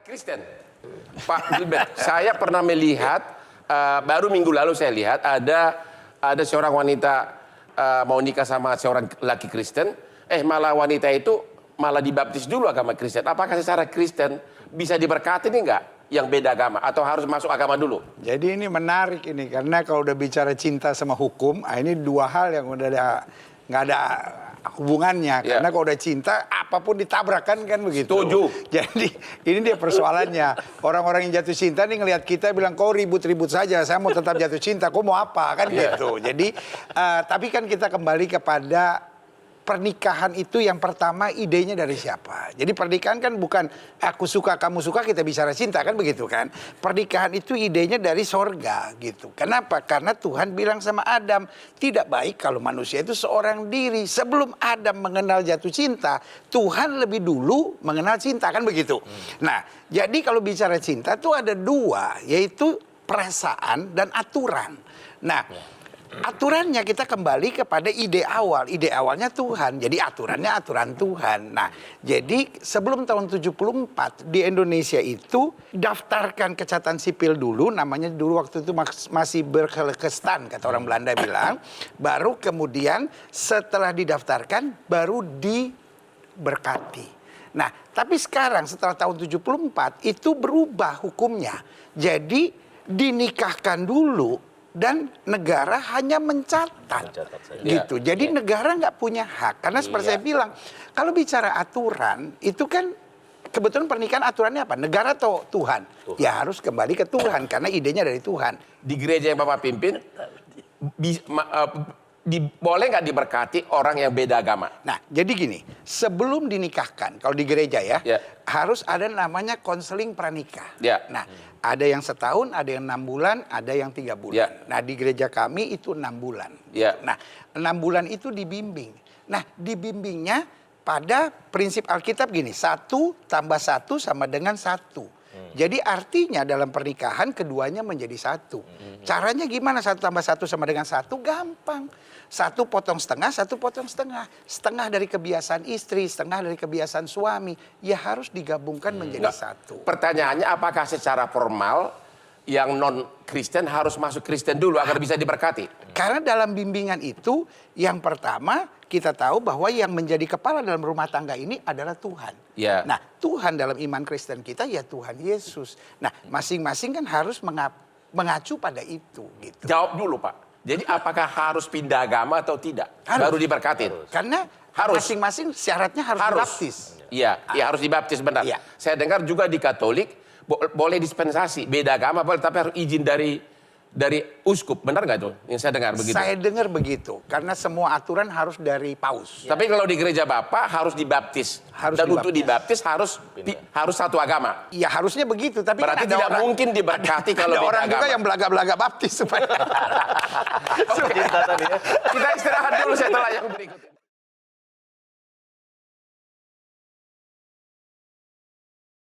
Kristen. Pak Gilbert, saya pernah melihat, baru minggu lalu saya lihat ada seorang wanita mau nikah sama seorang laki Kristen, malah wanita itu malah dibaptis dulu agama Kristen. Apakah secara Kristen bisa diberkati nih enggak yang beda agama atau harus masuk agama dulu? Jadi ini menarik ini karena kalau udah bicara cinta sama hukum, ini dua hal yang udah nggak ada hubungannya. Ya. Karena kalau udah cinta apapun ditabrakan kan begitu. Setuju. Jadi ini dia persoalannya. Orang-orang yang jatuh cinta nih ngelihat kita bilang kau ribut-ribut saja, saya mau tetap jatuh cinta, kau mau apa kan gitu. Jadi tapi kan kita kembali kepada pernikahan itu yang pertama idenya dari siapa? Jadi pernikahan kan bukan aku suka kamu suka kita bicara cinta kan begitu kan? Pernikahan itu idenya dari sorga gitu. Kenapa? Karena Tuhan bilang sama Adam tidak baik kalau manusia itu seorang diri. Sebelum Adam mengenal jatuh cinta, Tuhan lebih dulu mengenal cinta kan begitu. Nah jadi kalau bicara cinta tuh ada dua, yaitu perasaan dan aturan. Nah aturannya kita kembali kepada ide awal. Ide awalnya Tuhan. Jadi aturannya aturan Tuhan. Nah, jadi sebelum tahun 74 di Indonesia itu daftarkan kecatatan sipil dulu. Namanya dulu waktu itu masih berkelekestan kata orang Belanda bilang. Baru kemudian setelah didaftarkan baru diberkati. Nah, tapi sekarang setelah tahun 74 itu berubah hukumnya. Jadi dinikahkan dulu. Dan negara hanya mencatat gitu. Jadi negara nggak punya hak. Karena seperti saya bilang, kalau bicara aturan, itu kan kebetulan pernikahan aturannya apa? Negara atau Tuhan? Ya harus kembali ke Tuhan, karena idenya dari Tuhan. Di gereja yang Bapak pimpin, boleh nggak diberkati orang yang beda agama? Nah, jadi gini, sebelum dinikahkan, kalau di gereja ya, harus ada namanya konseling pranikah. Nah, ada yang setahun, ada yang 6 bulan, ada yang 3 bulan. Nah, di gereja kami itu 6 bulan. Nah, 6 bulan itu dibimbing. Nah, dibimbingnya pada prinsip Alkitab gini, 1 tambah 1 sama dengan 1. Jadi artinya dalam pernikahan keduanya menjadi 1. Caranya gimana 1 tambah 1 sama dengan 1? Gampang. 1 potong setengah, 1 potong setengah. Setengah dari kebiasaan istri, setengah dari kebiasaan suami. Ya harus digabungkan menjadi 1. Pertanyaannya apakah secara formal yang non-Kristen harus masuk Kristen dulu agar bisa diberkati? Karena dalam bimbingan itu yang pertama kita tahu bahwa yang menjadi kepala dalam rumah tangga ini adalah Tuhan. Nah, Tuhan dalam iman Kristen kita ya Tuhan Yesus. Nah, masing-masing kan harus mengacu pada itu gitu. Jawab dulu, Pak. Jadi apakah harus pindah agama atau tidak? Baru diberkatin? Karena masing-masing syaratnya harus dibaptis. Iya, harus dibaptis benar. Saya dengar juga di Katolik boleh dispensasi, beda agama boleh, tapi harus izin dari uskup, benar nggak itu? Yang saya dengar begitu. Saya dengar begitu, karena semua aturan harus dari paus. Tapi kalau di gereja Bapak harus dibaptis. Untuk dibaptis harus satu agama. Ya harusnya begitu, tapi berarti kan tidak mungkin diberkati kalau ada beda orang agama. juga yang belaga-belaga baptis supaya. Kita istirahat dulu setelah yang berikut.